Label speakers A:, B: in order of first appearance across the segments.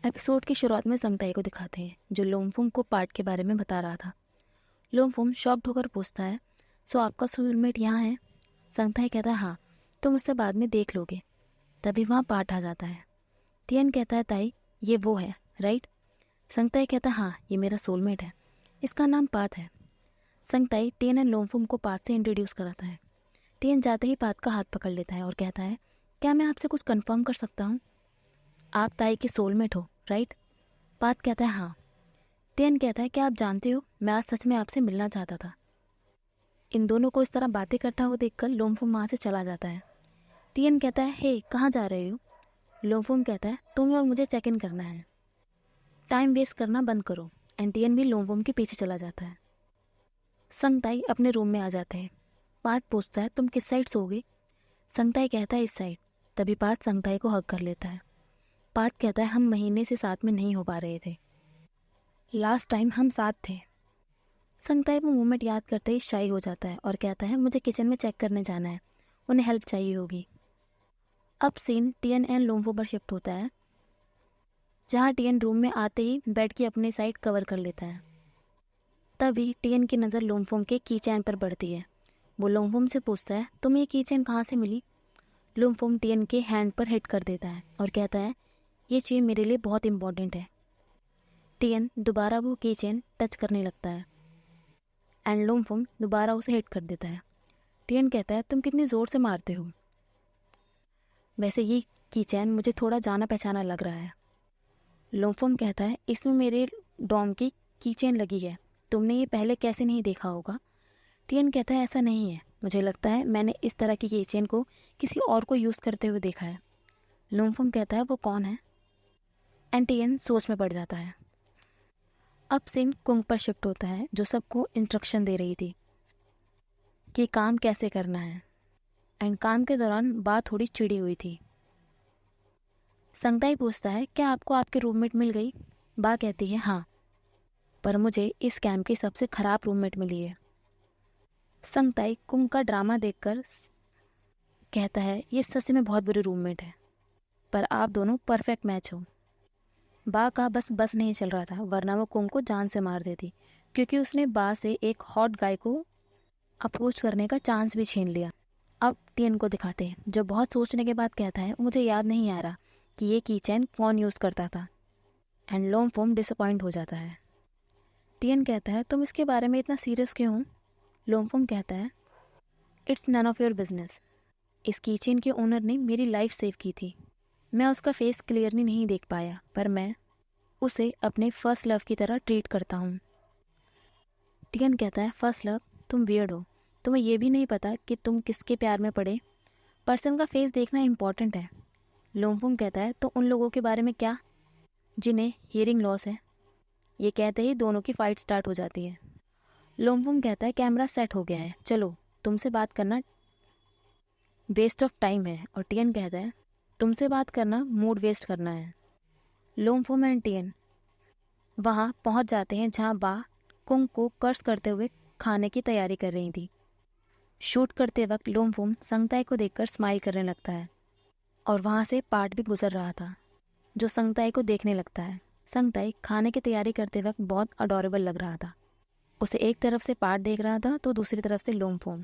A: Episode की शुरुआत में संगताई को दिखाते हैं जो लोमफुम को पार्ट के बारे में बता रहा था। लोमफुम शॉक्ड होकर पूछता है, सो आपका सोलमेट यहाँ है? संगताई कहता है हाँ, तुम उससे बाद में देख लोगे। तभी वहाँ पार्ट आ जाता है। तियन कहता है ताई ये वो है राइट? संगताई कहता है हाँ, ये मेरा सोलमेट है, इसका नाम पाथ है। संगताई टियन एंड लोमफुम को पाथ से इंट्रोड्यूस कराता है। टियन जाते ही पाथ का हाथ पकड़ लेता है और कहता है, क्या मैं आपसे कुछ कंफर्म कर सकता हूँ? आप ताई के सोलमेट हो राइट? पाथ कहता है हाँ। टियन कहता है क्या आप जानते हो, मैं आज सच में आपसे मिलना चाहता था। इन दोनों को इस तरह बातें करता हुआ देखकर लोमफुम वहाँ से चला जाता है। टियन कहता है हे कहाँ जा रहे हो? लोमफुम कहता है तुम्हें और मुझे चेक इन करना है, टाइम वेस्ट करना बंद करो। एंड टियन भी लोमफुम के पीछे चला जाता है। संगताई अपने रूम में आ जाते हैं। पाथ पूछता है तुम किस साइड सोओगे? संगताई कहता है इस साइड। तभी पाथ संगताई को हग कर लेता है। पाथ कहता है हम महीने से साथ में नहीं हो पा रहे थे, लास्ट टाइम हम साथ थे। संगताई वो मोमेंट याद करते ही शाई हो जाता है और कहता है मुझे किचन में चेक करने जाना है, उन्हें हेल्प चाहिए होगी। अब सीन टियन एंड लोमफुम पर शिफ्ट होता है, जहाँ टियन रूम में आते ही बेड की अपनी साइड कवर कर लेता है। तभी टियन की नज़र लोमफुम के कीचैन पर पड़ती है। वो लोमफुम से पूछता है तुम्हें ये कीचेन कहाँ से मिली? लोमफुम टियन के हैंड पर हिट कर देता है और कहता है ये चेन मेरे लिए बहुत इंपॉर्टेंट है। टियन दोबारा वो कीचेन टच करने लगता है एंड लोमफुम दोबारा उसे हिट कर देता है। टियन कहता है तुम कितनी ज़ोर से मारते हो, वैसे ये कीचेन मुझे थोड़ा जाना पहचाना लग रहा है। लोमफुम कहता है इसमें मेरे डॉम की कीचेन लगी है, तुमने ये पहले कैसे नहीं देखा होगा? टियन कहता है ऐसा नहीं है, मुझे लगता है मैंने इस तरह की कीचेन को किसी और को यूज़ करते हुए देखा है। लोमफुम कहता है वो कौन है? एंड टियन सोच में पड़ जाता है। अब सीन कुंग पर शिफ्ट होता है जो सबको इंस्ट्रक्शन दे रही थी कि काम कैसे करना है। एंड काम के दौरान बात थोड़ी चिड़ी हुई थी। संगताई पूछता है क्या आपको आपके रूममेट मिल गई? बा कहती है हाँ, पर मुझे इस कैंप की सबसे खराब रूममेट मिली है। संगताई कुंग का ड्रामा देखकर कहता है ये सच में बहुत बुरी रूममेट है, पर आप दोनों परफेक्ट मैच हो। बा का बस नहीं चल रहा था, वरना वो कुंग को जान से मार देती, क्योंकि उसने बा से एक हॉट गाय को अप्रोच करने का चांस भी छीन लिया। अब टियन को दिखाते हैं जो बहुत सोचने के बाद कहता है मुझे याद नहीं आ रहा कि ये कीचेन कौन यूज़ करता था। एंड लोमफुम डिसअपॉइंट हो जाता है। टियन कहता है तुम इसके बारे में इतना सीरियस क्यों हो? लोमफुम कहता है it's none of your business. इस कीचेन के ओनर ने मेरी लाइफ सेव की थी। मैं उसका फेस क्लियरली नहीं देख पाया, पर मैं उसे अपने फर्स्ट लव की तरह ट्रीट करता हूँ। टियन कहता है फर्स्ट लव? तुम वियर्ड हो, तुम्हें यह भी नहीं पता कि तुम किसके प्यार में पड़े? पर्सन का फेस देखना इंपॉर्टेंट है। लोमफुम कहता है तो उन लोगों के बारे में क्या जिन्हें हियरिंग लॉस है? ये कहते ही दोनों की फाइट स्टार्ट हो जाती है। लोमफुम कहता है कैमरा सेट हो गया है, चलो, तुमसे बात करना वेस्ट ऑफ टाइम है। और टियन कहता है तुमसे बात करना मूड वेस्ट करना है। लोमफुम एंड टियन वहाँ पहुँच जाते हैं जहाँ बा कुंग को कर्स करते हुए खाने की तैयारी कर रही थी। शूट करते वक्त लोमफुम संगताई को देखकर स्माइल करने लगता है और वहाँ से पार्ट भी गुजर रहा था जो संगताई को देखने लगता है। संगताई खाने की तैयारी करते वक्त बहुत अडोरेबल लग रहा था। उसे एक तरफ से पार्ट देख रहा था तो दूसरी तरफ से लोमफुम।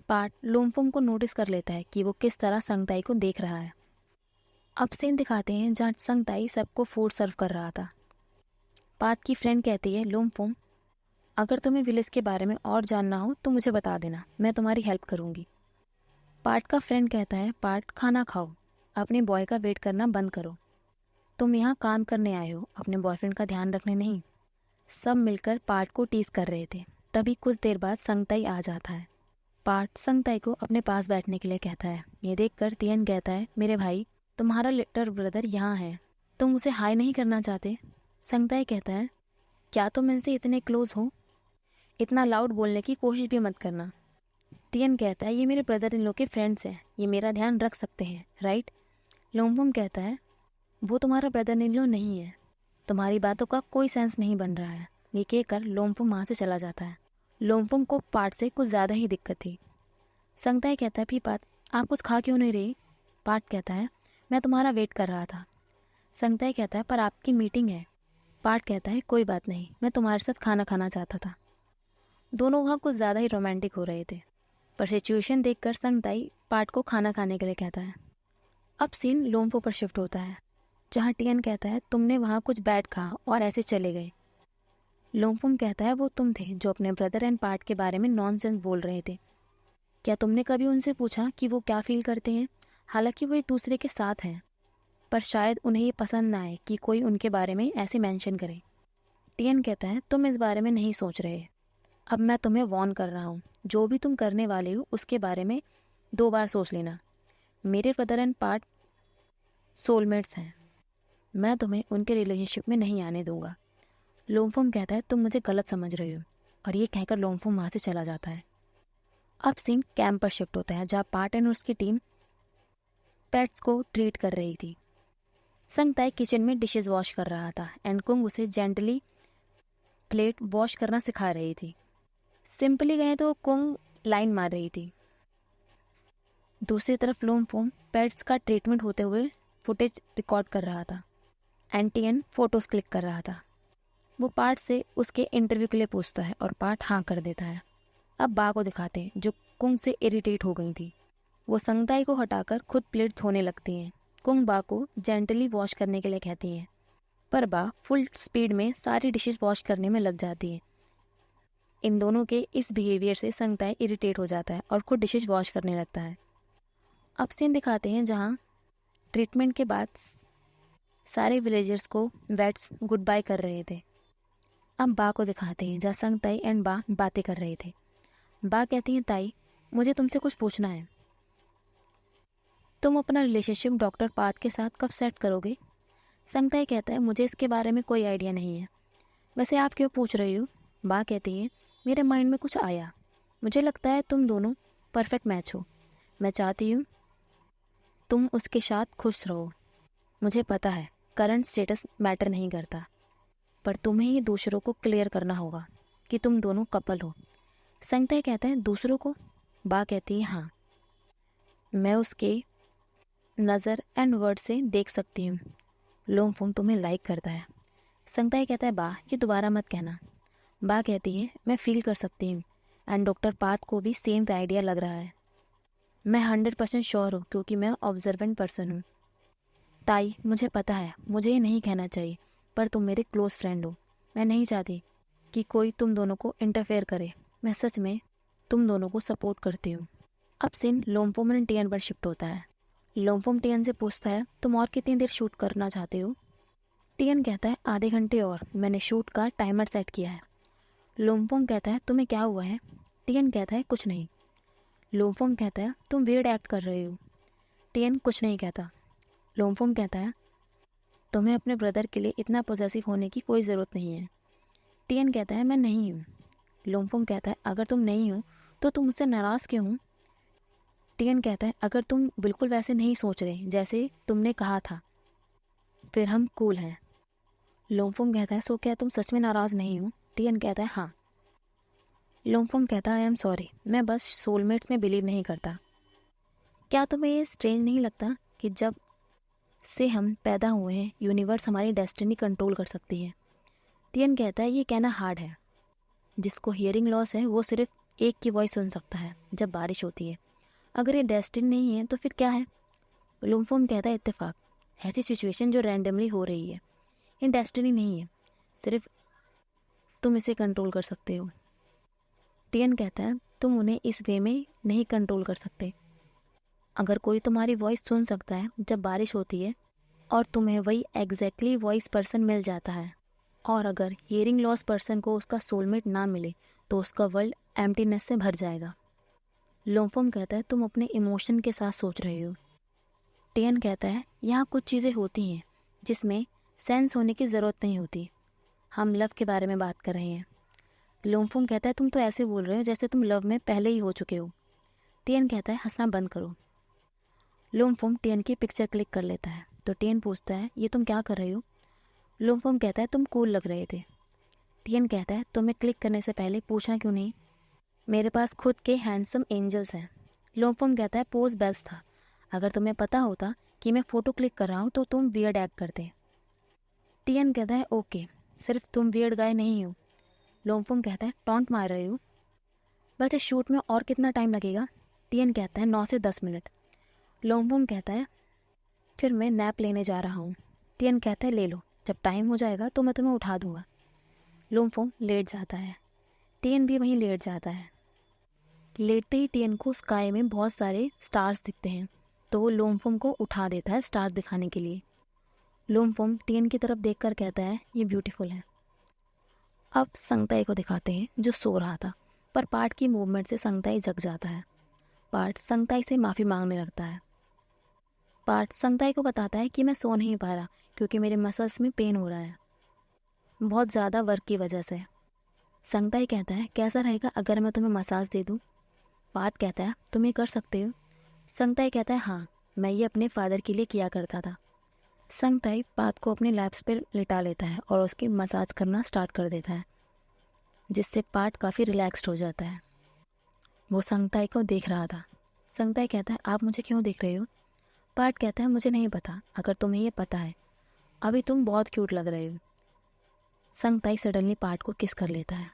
A: पार्ट लोमफुम को नोटिस कर लेता है कि वो किस तरह संगताई को देख रहा है। अब सीन दिखाते हैं जहाँ संगताई सबको फूड सर्व कर रहा था। पार्ट की फ्रेंड कहती है लोमफुम अगर तुम्हें विलेज के बारे में और जानना हो तो मुझे बता देना, मैं तुम्हारी हेल्प करूँगी। पार्ट का फ्रेंड कहता है पार्ट खाना खाओ, अपने बॉय का वेट करना बंद करो, तुम यहाँ काम करने आए हो, अपने बॉयफ्रेंड का ध्यान रखने नहीं। सब मिलकर पार्ट को टीज कर रहे थे। तभी कुछ देर बाद संगताई आ जाता है। पार्ट संगताई को अपने पास बैठने के लिए कहता है। ये देखकर तियन कहता है मेरे भाई, तुम्हारा लिटिल ब्रदर यहाँ है, तुम उसे हाई नहीं करना चाहते? संगताई कहता है क्या तुम इनसे इतने क्लोज हो? इतना लाउड बोलने की कोशिश भी मत करना। तियन कहता है ये मेरे ब्रदर इन लोग के फ्रेंड्स हैं, ये मेरा ध्यान रख सकते हैं राइट? लोमफुम कहता है वो तुम्हारा ब्रदर इन लॉ नहीं है, तुम्हारी बातों का कोई सेंस नहीं बन रहा है। ये कहकर लोमफुम वहाँ से चला जाता है। लोमफुम को पार्ट से कुछ ज़्यादा ही दिक्कत थी। संगताई कहता है पीपात आप कुछ खा क्यों नहीं रही? पार्ट कहता है मैं तुम्हारा वेट कर रहा था। संगताई कहता है पर आपकी मीटिंग है। पार्ट कहता है कोई बात नहीं, मैं तुम्हारे साथ खाना खाना चाहता था। दोनों वहाँ कुछ ज़्यादा ही रोमांटिक हो रहे थे, पर सिचुएशन देखकर संगताई पार्ट को खाना खाने के लिए कहता है। अब सीन लोम्फो पर शिफ्ट होता है, जहाँ टियन कहता है तुमने वहाँ कुछ बैठ कहा और ऐसे चले गए। लोम्फुम कहता है वो तुम थे जो अपने ब्रदर एंड पार्ट के बारे में नॉनसेंस बोल रहे थे। क्या तुमने कभी उनसे पूछा कि वो क्या फील करते हैं? हालांकि वो एक दूसरे के साथ हैं, पर शायद उन्हें ये पसंद ना आए कि कोई उनके बारे में ऐसे मेंशन करे। टियन कहता है तुम इस बारे में नहीं सोच रहे। अब मैं तुम्हें वॉर्न कर रहा हूँ, जो भी तुम करने वाले हो उसके बारे में 2 बार सोच लेना। मेरे ब्रदर एंड पार्ट सोलमेट्स हैं, मैं तुम्हें उनके रिलेशनशिप में नहीं आने दूंगा। लोम्फुम कहता है तुम मुझे गलत समझ रहे हो, और ये कहकर लोम्फुम वहाँ से चला जाता है। अब सीन कैंप पर शिफ्ट होता है, जहाँ पार्ट एंड उसकी टीम पेट्स को ट्रीट कर रही थी। संगताई किचन में डिशेस वॉश कर रहा था एंड कुंग उसे जेंटली प्लेट वॉश करना सिखा रही थी। सिंपली गए तो कुंग लाइन मार रही थी। दूसरी तरफ लोम्फुम पेट्स का ट्रीटमेंट होते हुए फुटेज रिकॉर्ड कर रहा था। एंटियन फोटोज क्लिक कर रहा था। वो पार्ट से उसके इंटरव्यू के लिए पूछता है और पार्ट हाँ कर देता है। अब बा को दिखाते हैं, जो कुंग से इरिटेट हो गई थी। वो संगताई को हटाकर खुद प्लेट धोने लगती हैं। कुंग बा को जेंटली वॉश करने के लिए कहती है, पर बा फुल स्पीड में सारी डिशेस वॉश करने में लग जाती है। इन दोनों के इस बिहेवियर से संगताई इरिटेट हो जाता है और खुद डिशेस वॉश करने लगता है। अब सीन दिखाते हैं जहाँ ट्रीटमेंट के बाद सारे विलेजर्स को वेट्स गुड बाय कर रहे थे। अब बा को दिखाते हैं जहाँ संगताई एंड बा बातें कर रहे थे। बा कहती हैं ताई, मुझे तुमसे कुछ पूछना है। तुम अपना रिलेशनशिप डॉक्टर पाथ के साथ कब सेट करोगे? संगताई कहता है मुझे इसके बारे में कोई आइडिया नहीं है। वैसे आप क्यों पूछ रही हो? बा कहती है मेरे माइंड में कुछ आया, मुझे लगता है तुम दोनों परफेक्ट मैच हो। मैं चाहती हूँ तुम उसके साथ खुश रहो। मुझे पता है करंट स्टेटस मैटर नहीं करता, पर तुम्हें ही दूसरों को क्लियर करना होगा कि तुम दोनों कपल हो। संगताई कहता है दूसरों को? बा कहती है हाँ, मैं उसके नज़र एंड वर्ड से देख सकती हूँ। लोम्फुम तुम्हें लाइक करता है। संगताई कहता है बा ये दोबारा मत कहना। बा कहती है मैं फील कर सकती हूँ एंड डॉक्टर पाथ को भी सेम आइडिया लग रहा है। मैं 100% श्योर हूँ क्योंकि मैं ऑब्जर्वेंट पर्सन हूँ। ताई मुझे पता है मुझे ये नहीं कहना चाहिए, पर तुम मेरे क्लोज फ्रेंड हो। मैं नहीं चाहती कि कोई तुम दोनों को इंटरफेयर करे। मैं सच में तुम दोनों को सपोर्ट करती हूँ। अब सीन लोम्फुम एंड टियन पर शिफ्ट होता है। लोम्फुम टियन से पूछता है तुम और कितनी देर शूट करना चाहते हो? टियन कहता है आधे घंटे और, मैंने शूट का टाइमर सेट किया है। लोम्फुम कहता है तुम्हें क्या हुआ है? टियन कहता है कुछ नहीं। लोम्फुम कहता है तुम वियर्ड एक्ट कर रहे हो। टियन कुछ नहीं कहता। लोम्फुम कहता है तुम्हें अपने ब्रदर के लिए इतना पॉसेसिव होने की कोई ज़रूरत नहीं है। टियन कहता है मैं नहीं हूँ। लोम्फुम कहता है अगर तुम नहीं हो तो तुम मुझसे नाराज़ क्यों हो? टियन कहता है अगर तुम बिल्कुल वैसे नहीं सोच रहे जैसे तुमने कहा था, फिर हम कूल हैं। लोम्फुम कहता है सो क्या तुम सच में नाराज़ नहीं हो? टियन कहता है हाँ। लोम्फुम कहता है आई एम सॉरी, मैं बस सोलमेट्स में बिलीव नहीं करता। क्या तुम्हें ये स्ट्रेंज नहीं लगता कि जब से हम पैदा हुए हैं यूनिवर्स हमारी डेस्टिनी कंट्रोल कर सकती है? टियन कहता है ये कहना हार्ड है। जिसको हियरिंग लॉस है वो सिर्फ एक की वॉइस सुन सकता है जब बारिश होती है। अगर ये डेस्टिनी नहीं है तो फिर क्या है? लोम्फुम कहता है इत्तेफाक, ऐसी सिचुएशन जो रैंडमली हो रही है। ये डेस्टिनी नहीं है, सिर्फ तुम इसे कंट्रोल कर सकते हो। टियन कहता है तुम उन्हें इस वे में नहीं कंट्रोल कर सकते। अगर कोई तुम्हारी वॉइस सुन सकता है जब बारिश होती है और तुम्हें वही एग्जैक्टली वॉइस पर्सन मिल जाता है, और अगर हियरिंग लॉस पर्सन को उसका सोलमेट ना मिले तो उसका वर्ल्ड एम्प्टीनेस से भर जाएगा। लोम्फुम कहता है तुम अपने इमोशन के साथ सोच रहे हो। टियन कहता है यहाँ कुछ चीज़ें होती हैं जिसमें सेंस होने की ज़रूरत नहीं होती। हम लव के बारे में बात कर रहे हैं। लोम्फुम कहता है तुम तो ऐसे बोल रहे हो जैसे तुम लव में पहले ही हो चुके हो। टियन कहता है हंसना बंद करो। लोम्फुम टियन की पिक्चर क्लिक कर लेता है तो टियन पूछता है ये तुम क्या कर रहे हो? लोम्फुम कहता है तुम कूल लग रहे थे। टियन कहता है तुम्हें क्लिक करने से पहले पूछना क्यों नहीं? मेरे पास खुद के हैंडसम एंजल्स हैं। लोम्फुम कहता है पोज बेस्ट था। अगर तुम्हें पता होता कि मैं फ़ोटो क्लिक कर रहा हूँ तो तुम वियर्ड एक्ट करते। टियन कहता है ओके, सिर्फ तुम वियर्ड गाय नहीं हो। लोमफुम कहता है टॉन्ट मार रहे हो? वैसे शूट में और कितना टाइम लगेगा? टियन कहता है 9 से 10 मिनट। लोमफुम कहता है फिर मैं नैप लेने जा रहा हूँ। टियन कहता है ले लो, जब टाइम हो जाएगा तो मैं तुम्हें उठा दूंगा। लोमफुम लेट जाता है, टियन भी वहीं लेट जाता है। लेटते ही टियन को स्काई में बहुत सारे स्टार्स दिखते हैं, तो वो लोमफुम को उठा देता है स्टार्स दिखाने के लिए। लोमफुम टियन की तरफ देखकर कहता है ये ब्यूटीफुल है। अब संगताई को दिखाते हैं जो सो रहा था, पर पार्ट की मूवमेंट से संगताई जग जाता है। पार्ट संगताई से माफ़ी मांगने लगता है। पार्ट संगताई को बताता है कि मैं सो नहीं पा रहा क्योंकि मेरे मसल्स में पेन हो रहा है, बहुत ज़्यादा वर्क की वजह से। संगताई कहता है कैसा रहेगा अगर मैं तुम्हें मसाज दे दूँ? पार्ट कहता है तुम ये कर सकते हो। संगताई कहता है हाँ, मैं ये अपने फादर के लिए किया करता था। संगताई पार्ट को अपने लैप्स पर लिटा लेता है और उसकी मसाज करना स्टार्ट कर देता है, जिससे पार्ट काफ़ी रिलैक्स्ड हो जाता है। वो संगताई को देख रहा था। संगताई कहता है आप मुझे क्यों देख रहे हो? पार्ट कहता है मुझे नहीं पता, अगर तुम्हें ये पता है। अभी तुम बहुत क्यूट लग रहे हो। संगताई सडनली पार्ट को किस कर लेता है।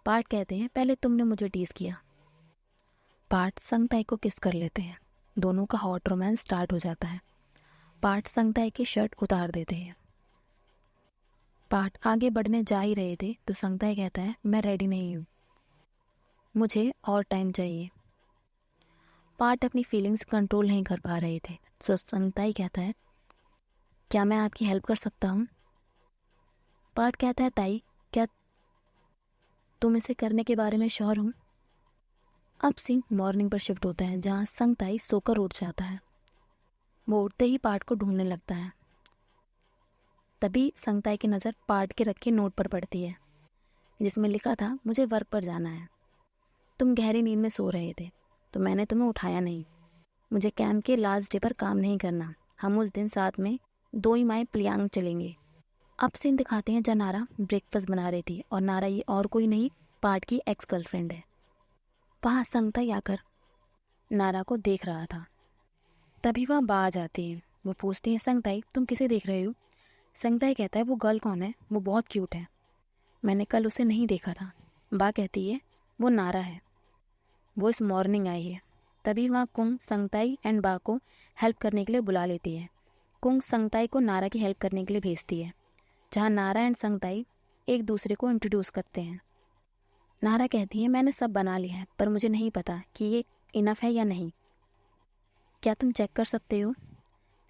A: पार्ट कहते हैं पहले तुमने मुझे टीज किया। पार्ट संगताई को किस कर लेते हैं। दोनों का हॉट रोमांस स्टार्ट हो जाता है। पार्ट संगताई की शर्ट उतार देते हैं। पार्ट आगे बढ़ने जा ही रहे थे तो संगताई कहता है मैं रेडी नहीं हूँ, मुझे और टाइम चाहिए। पार्ट अपनी फीलिंग्स कंट्रोल नहीं कर पा रहे थे, सो संगताई कहता है क्या मैं आपकी हेल्प कर सकता हूँ? पार्ट कहता है ताई क्या तुम इसे करने के बारे में श्योर हो? अब सीन मॉर्निंग पर शिफ्ट होता है जहाँ संगताई सोकर उठ जाता है। वो उठते ही पार्ट को ढूंढने लगता है। तभी संगताई की नज़र पार्ट के रखे नोट पर पड़ती है, जिसमें लिखा था मुझे वर्क पर जाना है। तुम गहरी नींद में सो रहे थे तो मैंने तुम्हें उठाया नहीं। मुझे कैंप के लास्ट डे पर काम नहीं करना। हम उस दिन साथ में 2 माइल प्लियांग चलेंगे। अब सीन दिखाते हैं जहाँ नारा ब्रेकफास्ट बना रही थी और नारा ये और कोई नहीं पार्ट की एक्स गर्लफ्रेंड है। वहाँ संगताई आकर नारा को देख रहा था। तभी वह बा आ जाती है। वो पूछती है संगताई तुम किसे देख रहे हो? संगताई कहता है वो गर्ल कौन है? वो बहुत क्यूट है, मैंने कल उसे नहीं देखा था। बा कहती है वो नारा है, वो इस मॉर्निंग आई है। तभी वहाँ कुंग संगताई एंड बा को हेल्प करने के लिए बुला लेती है। कुंग संगताई को नारा की हेल्प करने के लिए भेजती है, जहाँ नारा एंड संगताई एक दूसरे को इंट्रोड्यूस करते हैं। नारा कहती है मैंने सब बना लिया है पर मुझे नहीं पता कि ये इनफ है या नहीं, क्या तुम चेक कर सकते हो?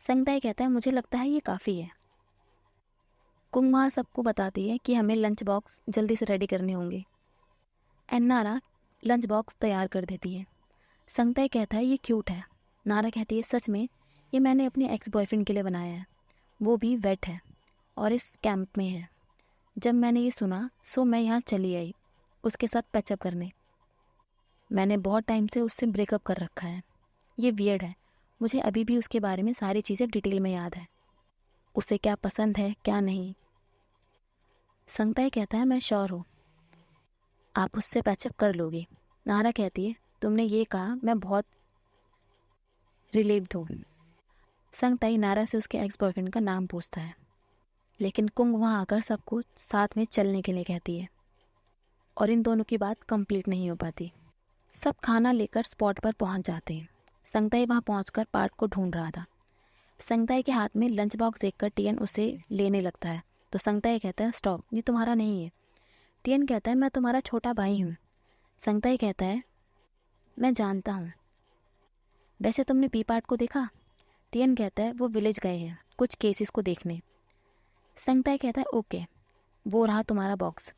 A: संगताई कहता है मुझे लगता है ये काफ़ी है। कुंग वहाँ सबको बताती है कि हमें लंच बॉक्स जल्दी से रेडी करने होंगे एंड नारा लंच बॉक्स तैयार कर देती है। संगताई कहता है ये क्यूट है। नारा कहती है सच में ये मैंने अपने एक्स बॉयफ्रेंड के लिए बनाया है, वो भी वेट है और इस कैंप में है। जब मैंने ये सुना सो मैं यहाँ चली आई उसके साथ पैचअप करने। मैंने बहुत टाइम से उससे ब्रेकअप कर रखा है। ये वियर्ड है, मुझे अभी भी उसके बारे में सारी चीज़ें डिटेल में याद है, उसे क्या पसंद है क्या नहीं। संगताई कहता है मैं श्योर हूँ आप उससे पैचअप कर लोगे। नारा कहती है तुमने ये कहा मैं बहुत रिलीव्ड हूँ। संगताई नारा से उसके एक्स बॉयफ्रेंड का नाम पूछता है, लेकिन कुंग वहाँ आकर सबको साथ में चलने के लिए कहती है और इन दोनों की बात कंप्लीट नहीं हो पाती। सब खाना लेकर स्पॉट पर पहुँच जाते हैं। संगताई वहाँ पहुँचकर पार्ट को ढूंढ रहा था। संगताई के हाथ में लंच बॉक्स देखकर टियन उसे लेने लगता है तो संगताई कहता है स्टॉप, ये तुम्हारा नहीं है। टियन कहता है मैं तुम्हारा छोटा भाई हूँ। संगताई कहता है मैं जानता हूँ, वैसे तुमने पी पार्ट को देखा? टियन कहता है वो विलेज गए हैं कुछ केसेस को देखने। संगताई कहता है ओके, वो रहा तुम्हारा बॉक्स।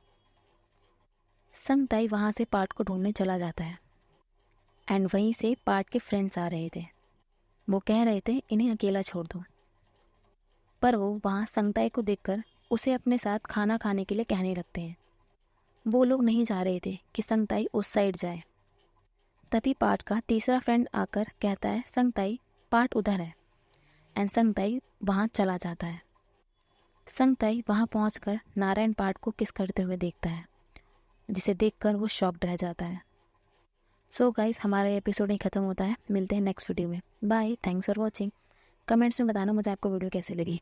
A: संगताई वहाँ से पार्ट को ढूंढने चला जाता है एंड वहीं से पार्ट के फ्रेंड्स आ रहे थे। वो कह रहे थे इन्हें अकेला छोड़ दो, पर वो वहाँ संगताई को देखकर उसे अपने साथ खाना खाने के लिए कहने लगते हैं। वो लोग नहीं जा रहे थे कि संगताई उस साइड जाए। तभी पार्ट का तीसरा फ्रेंड आकर कहता है संगताई पार्ट उधर है एंड संगताई वहाँ चला जाता है। संगताई वहाँ पहुँचकर नारायण पार्ट को किस करते हुए देखता है, जिसे देखकर वो शॉक्ड रह जाता है। सो गाइस हमारा एपिसोड ही ख़त्म होता है। मिलते हैं नेक्स्ट वीडियो में। Bye, thanks for watching. Comments में बताना मुझे आपको वीडियो कैसे लगी।